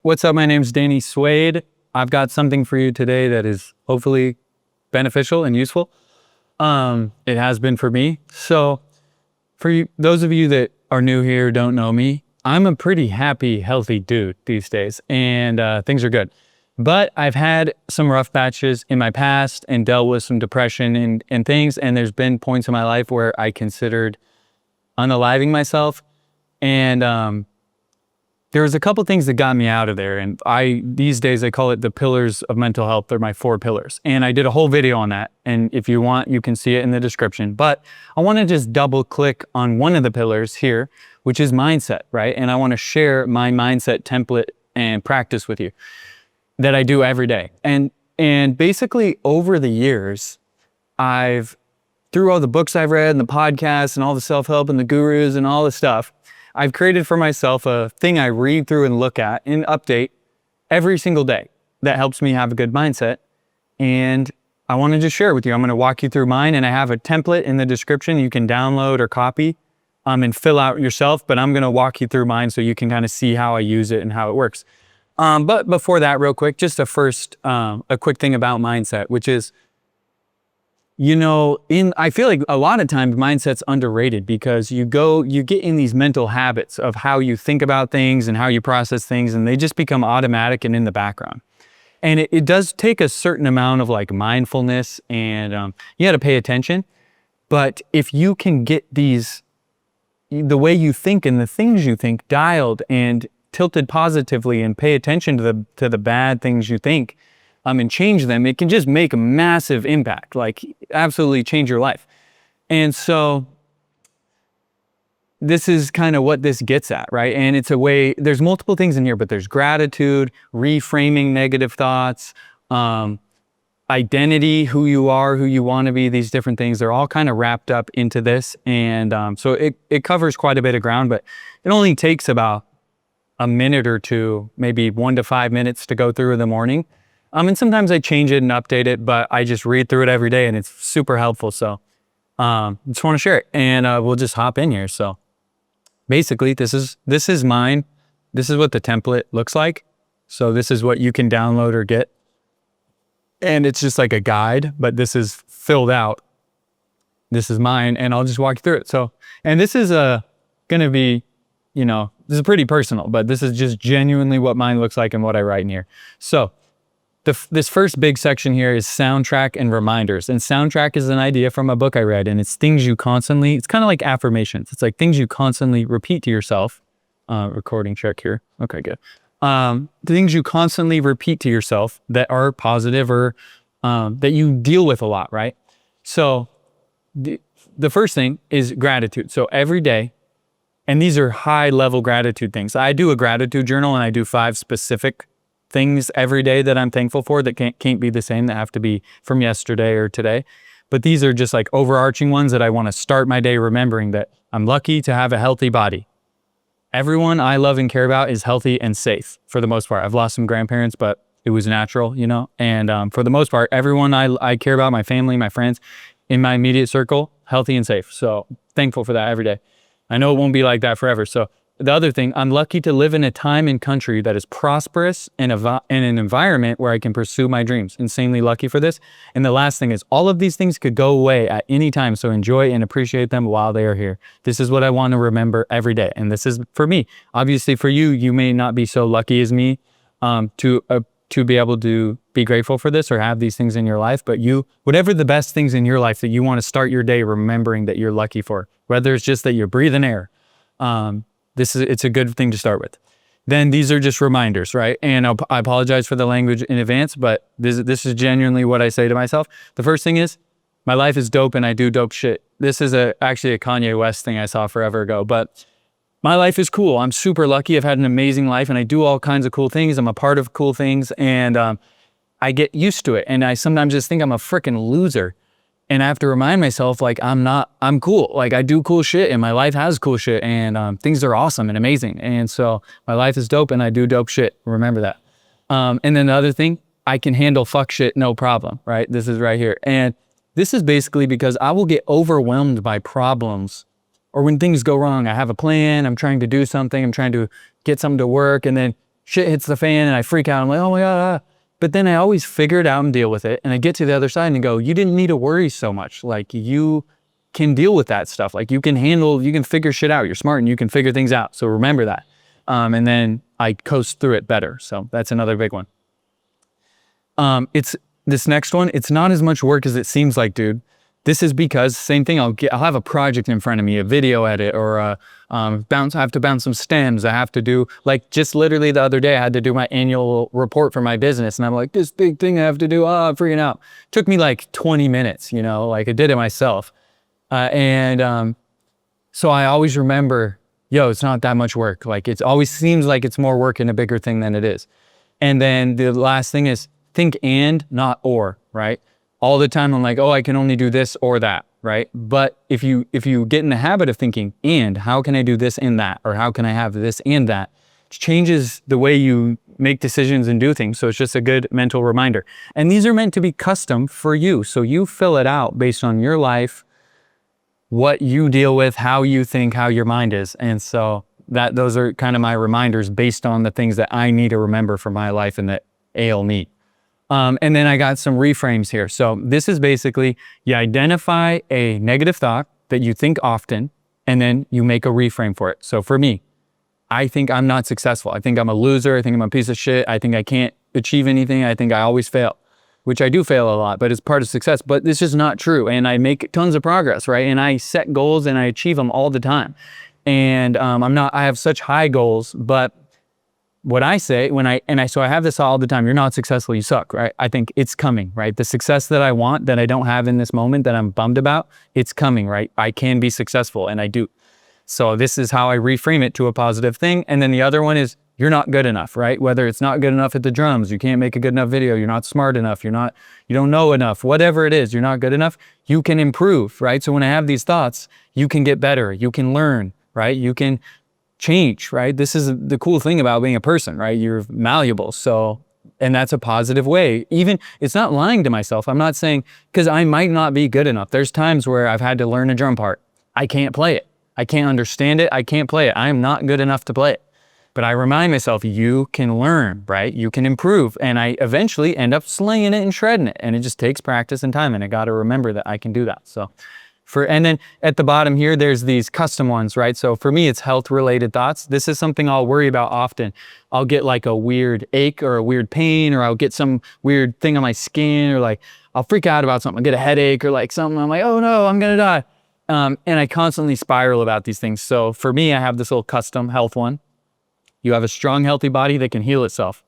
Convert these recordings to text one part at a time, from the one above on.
What's up? My name's Danny Suede. I've got something for you today that is hopefully beneficial and useful. It has been for me. So for you, those of you that are new here, don't know me, I'm a pretty happy, healthy dude these days, and things are good. But I've had some rough patches in my past and dealt with some depression and things, and there's been points in my life where I considered unaliving myself. And there was a couple things that got me out of there, and these days I call it the pillars of mental health. They're my 4 pillars, and I did a whole video on that, and if you want, you can see it in the description. But I want to just double click on one of the pillars here, which is mindset, right? And I want to share my mindset template and practice with you that I do every day. And basically over the years, through all the books I've read and the podcasts and all the self-help and the gurus and all the stuff, I've created for myself a thing I read through and look at and update every single day that helps me have a good mindset. And I want to just share it with you. I'm going to walk you through mine, and I have a template in the description you can download or copy and fill out yourself, but I'm going to walk you through mine so you can kind of see how I use it and how it works. But before that, real quick, just a quick thing about mindset, which is, I feel like a lot of times mindset's underrated because you get in these mental habits of how you think about things and how you process things, and they just become automatic and in the background. And it does take a certain amount of like mindfulness, and you got to pay attention. But if you can get the way you think and the things you think dialed and tilted positively, and pay attention to the bad things you think, and change them, it can just make a massive impact, like absolutely change your life. And so this is kind of what this gets at, right? And it's a way, there's multiple things in here, but there's gratitude, reframing negative thoughts, identity, who you are, who you want to be, these different things, they're all kind of wrapped up into this. And so it covers quite a bit of ground, but it only takes about a minute or two, maybe 1 to 5 minutes to go through in the morning. And sometimes I change it and update it, but I just read through it every day, and it's super helpful. So just want to share it, and we'll just hop in here. So basically, this is mine. This is what the template looks like. So this is what you can download or get. And it's just like a guide, but this is filled out. This is mine, and I'll just walk you through it. So, and this is going to be, this is pretty personal, but this is just genuinely what mine looks like and what I write in here. So this first big section here is soundtrack and reminders. And soundtrack is an idea from a book I read, and it's things you constantly, it's kind of like affirmations. It's like things you constantly repeat to yourself. Recording check here. Okay, good. Things you constantly repeat to yourself that are positive or that you deal with a lot, right? So the first thing is gratitude. So every day, and these are high level gratitude things. I do a gratitude journal, and I do 5 specific things every day that I'm thankful for that can't be the same, that have to be from yesterday or today. But these are just like overarching ones that I want to start my day remembering that I'm lucky to have a healthy body. Everyone I love and care about is healthy and safe for the most part. I've lost some grandparents, but it was natural, and for the most part, everyone I care about, my family, my friends, in my immediate circle, healthy and safe. So thankful for that every day. I know it won't be like that forever. So the other thing, I'm lucky to live in a time and country that is prosperous and an environment where I can pursue my dreams. Insanely lucky for this. And the last thing is, all of these things could go away at any time, so enjoy and appreciate them while they are here. This is what I want to remember every day. And this is for me. Obviously for you, you may not be so lucky as me to be able to be grateful for this or have these things in your life, but whatever the best things in your life that you want to start your day remembering that you're lucky for, whether it's just that you're breathing air, it's a good thing to start with. Then these are just reminders, right? And I apologize for the language in advance, but this is genuinely what I say to myself. The first thing is, my life is dope and I do dope shit. This is actually a Kanye West thing I saw forever ago, but my life is cool. I'm super lucky. I've had an amazing life, and I do all kinds of cool things. I'm a part of cool things, and I get used to it. And I sometimes just think I'm a freaking loser. And I have to remind myself, like, I'm cool. Like, I do cool shit, and my life has cool shit, and things are awesome and amazing. And so my life is dope and I do dope shit. Remember that. And then the other thing, I can handle fuck shit, no problem, right? This is right here. And this is basically because I will get overwhelmed by problems, or when things go wrong. I have a plan, I'm trying to do something, I'm trying to get something to work, and then shit hits the fan and I freak out. I'm like, oh my God. But then I always figure it out and deal with it. And I get to the other side and go, you didn't need to worry so much. Like, you can deal with that stuff. Like, you can figure shit out. You're smart and you can figure things out. So remember that. And then I coast through it better. So that's another big one. It's this next one. It's not as much work as it seems like, dude. This is because same thing. I'll have a project in front of me, a video edit, or I have to bounce some stems. I have to do, like, just literally the other day, I had to do my annual report for my business. And I'm like, this big thing I have to do. I'm freaking out. Took me like 20 minutes, you know, like I did it myself. So I always remember, yo, it's not that much work. Like, it always seems like it's more work in a bigger thing than it is. And then the last thing is think and, not or, right? All the time I'm like, oh, I can only do this or that, right? But if you get in the habit of thinking, and how can I do this and that? Or how can I have this and that? It changes the way you make decisions and do things. So it's just a good mental reminder. And these are meant to be custom for you. So you fill it out based on your life, what you deal with, how you think, how your mind is. And so those are kind of my reminders based on the things that I need to remember for my life and that ail me. And then I got some reframes here. So this is basically, you identify a negative thought that you think often, and then you make a reframe for it. So for me, I think I'm not successful. I think I'm a loser. I think I'm a piece of shit. I think I can't achieve anything. I think I always fail, which I do fail a lot, but it's part of success. But this is not true. And I make tons of progress, right? And I set goals and I achieve them all the time. And I have such high goals, but what I say so I have this all the time, you're not successful, you suck, right? I think it's coming, right? The success that I want, that I don't have in this moment, that I'm bummed about, it's coming, right? I can be successful, and I do. So this is how I reframe it to a positive thing. And then the other one is, you're not good enough, right? Whether it's not good enough at the drums, you can't make a good enough video, you're not smart enough, you don't know enough, whatever it is, you're not good enough, you can improve, right? So when I have these thoughts, you can get better, you can learn, right? You can change, right? This is the cool thing about being a person, right? You're malleable. So, and that's a positive way. Even, it's not lying to myself. I'm not saying, because I might not be good enough. There's times where I've had to learn a drum part. I can't play it. I can't understand it. I can't play it. I am not good enough to play it. But I remind myself, you can learn, right? You can improve. And I eventually end up slaying it and shredding it. And it just takes practice and time. And I got to remember that I can do that. So and then at the bottom here, there's these custom ones, right? So for me, it's health related thoughts. This is something I'll worry about often. I'll get like a weird ache or a weird pain, or I'll get some weird thing on my skin, or like I'll freak out about something. I'll get a headache or like something. I'm like, oh no, I'm gonna die. And I constantly spiral about these things. So for me, I have this little custom health one. You have a strong, healthy body that can heal itself.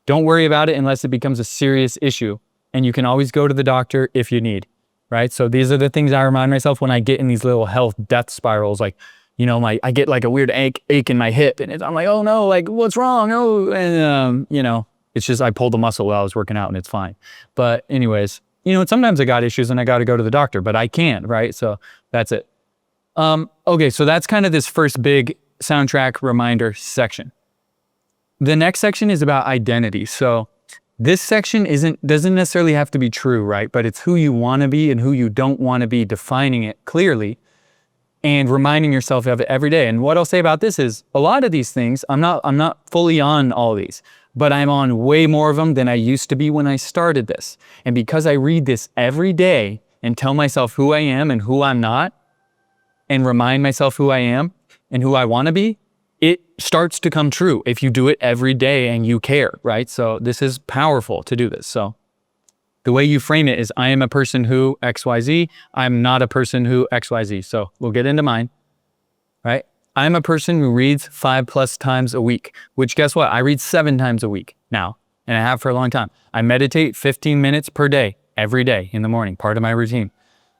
Don't worry about it unless it becomes a serious issue. And you can always go to the doctor if you need. Right? So these are the things I remind myself when I get in these little health death spirals. Like, you know, I get like a weird ache in my hip, and I'm like, oh no, like what's wrong? Oh, and you know, it's just, I pulled a muscle while I was working out and it's fine. But anyways, you know, sometimes I got issues and I got to go to the doctor, but I can't, right? So that's it. Okay, so that's kind of this first big soundtrack reminder section. The next section is about identity. So this section doesn't necessarily have to be true, right? But it's who you want to be and who you don't want to be, defining it clearly and reminding yourself of it every day. And what I'll say about this is, a lot of these things, I'm not fully on all these, but I'm on way more of them than I used to be when I started this. And because I read this every day and tell myself who I am and who I'm not, and remind myself who I am and who I want to be, it starts to come true if you do it every day and you care, right? So this is powerful to do this. So the way you frame it is, I am a person who XYZ. I'm not a person who XYZ. So we'll get into mine, right? I'm a person who reads 5+ times a week, which guess what? I read 7 times a week now, and I have for a long time. I meditate 15 minutes per day, every day in the morning, part of my routine.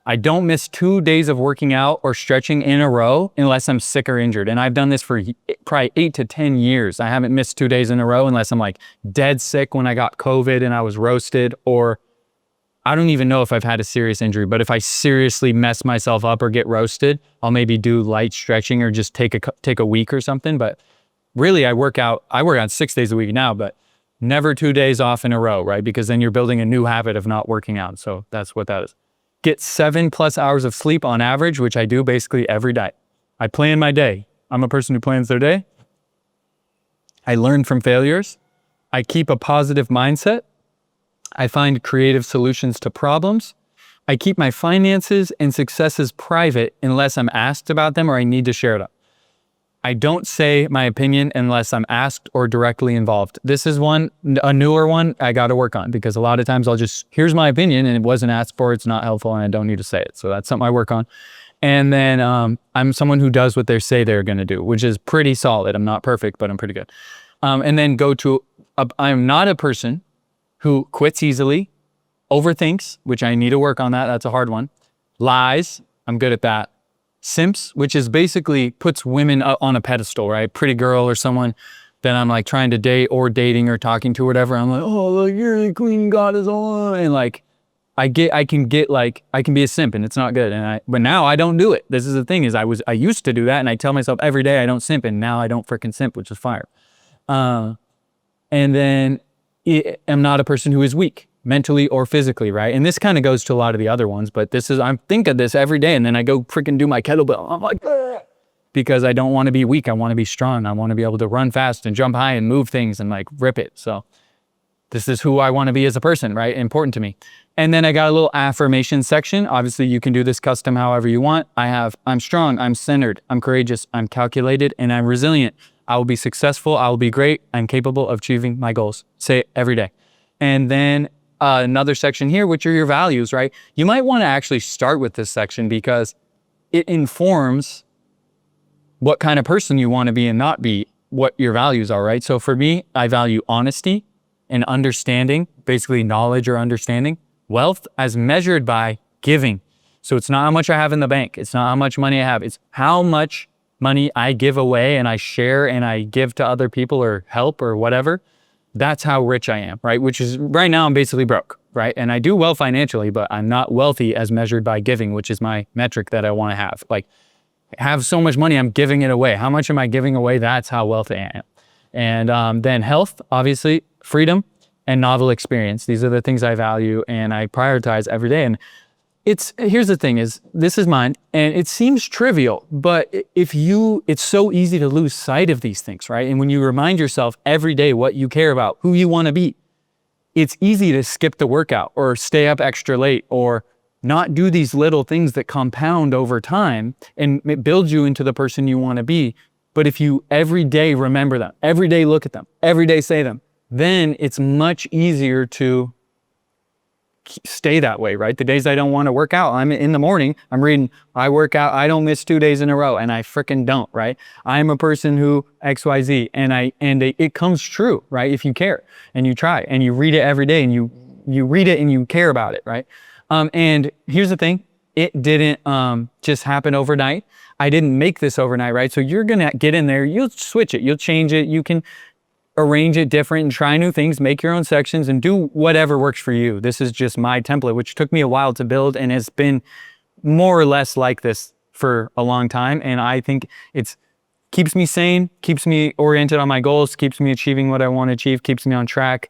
I don't miss 2 days of working out or stretching in a row unless I'm sick or injured. And I've done this for probably 8 to 10 years. I haven't missed 2 days in a row unless I'm like dead sick when I got COVID and I was roasted, or I don't even know if I've had a serious injury, but if I seriously mess myself up or get roasted, I'll maybe do light stretching or just take a week or something. But really I work out 6 days a week now, but never 2 days off in a row, right? Because then you're building a new habit of not working out. So that's what that is. Get 7+ hours of sleep on average, which I do basically every day. I plan my day. I'm a person who plans their day. I learn from failures. I keep a positive mindset. I find creative solutions to problems. I keep my finances and successes private unless I'm asked about them or I need to share them. I don't say my opinion unless I'm asked or directly involved. This is a newer one I got to work on, because a lot of times I'll just, here's my opinion and it wasn't asked for, it's not helpful, and I don't need to say it. So that's something I work on. And then I'm someone who does what they say they're going to do, which is pretty solid. I'm not perfect, but I'm pretty good. And then I'm not a person who quits easily, overthinks, which I need to work on that. That's a hard one. Lies, I'm good at that. Simps, which is basically puts women on a pedestal, right? Pretty girl or someone that I'm like trying to date or dating or talking to or whatever. I'm like, oh, look, you're the queen goddess. And like, I can be a simp, and it's not good. But now I don't do it. This is the thing, is I used to do that, and I tell myself every day I don't simp, and now I don't freaking simp, which is fire. And then I'm not a person who is weak, mentally or physically, right? And this kind of goes to a lot of the other ones, but I think of this every day, and then I go freaking do my kettlebell. I'm like, ugh, because I don't want to be weak. I want to be strong. I want to be able to run fast and jump high and move things and like rip it. So this is who I want to be as a person, right? Important to me. And then I got a little affirmation section. Obviously you can do this custom however you want. I'm strong, I'm centered, I'm courageous, I'm calculated, and I'm resilient. I will be successful, I will be great, I'm capable of achieving my goals. Say it every day. And then another section here, which are your values, right? You might want to actually start with this section because it informs what kind of person you want to be and not be, what your values are, right? So for me, I value honesty and understanding, basically knowledge or understanding. Wealth as measured by giving. So it's not how much I have in the bank. It's not how much money I have. It's how much money I give away and I share and I give to other people or help or whatever. That's how rich I am, right? Which is, right now I'm basically broke, right? And I do well financially, but I'm not wealthy as measured by giving, which is my metric that I want to have. Like, have so much money, I'm giving it away. How much am I giving away? That's how wealthy I am. And then health, obviously, freedom, and novel experience. These are the things I value and I prioritize every day. And here's the thing, is this is mine, and it seems trivial, but it's so easy to lose sight of these things, right? And when you remind yourself every day what you care about, who you want to be, it's easy to skip the workout or stay up extra late or not do these little things that compound over time and it builds you into the person you want to be. But if you every day remember them, every day look at them, every day say them, then it's much easier to stay that way, right? The days I don't want to work out, I'm in the morning, I'm reading, I work out, I don't miss 2 days in a row, and I freaking don't, right? I'm a person who XYZ, and it comes true, right? If you care and you try and you read it every day and you read it and you care about it, right? And here's the thing, it didn't just happen overnight. I didn't make this overnight, right? So you're gonna get in there, you'll switch it, you'll change it, you can arrange it different and try new things, make your own sections and do whatever works for you. This is just my template, which took me a while to build and has been more or less like this for a long time. And I think it keeps me sane, keeps me oriented on my goals, keeps me achieving what I want to achieve, keeps me on track,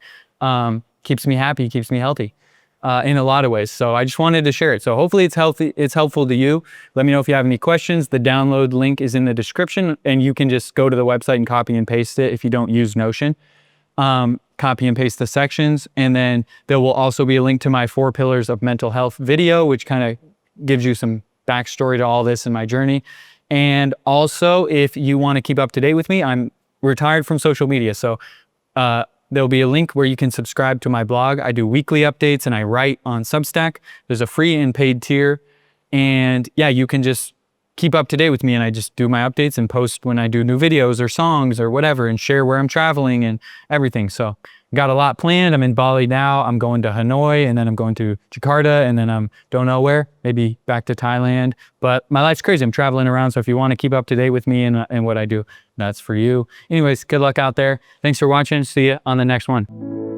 keeps me happy, keeps me healthy. In a lot of ways. So I just wanted to share it. So hopefully it's helpful to you. Let me know if you have any questions. The download link is in the description and you can just go to the website and copy and paste it if you don't use Notion. Copy and paste the sections. And then there will also be a link to my 4 pillars of mental health video, which kind of gives you some backstory to all this in my journey. And also, if you want to keep up to date with me, I'm retired from social media. So, there'll be a link where you can subscribe to my blog. I do weekly updates and I write on Substack. There's a free and paid tier. And yeah, you can just keep up to date with me and I just do my updates and post when I do new videos or songs or whatever and share where I'm traveling and everything. So got a lot planned. I'm in Bali now. I'm going to Hanoi and then I'm going to Jakarta and then don't know where, maybe back to Thailand. But my life's crazy. I'm traveling around. So if you want to keep up to date with me and what I do, that's for you. Anyways, good luck out there. Thanks for watching. See you on the next one.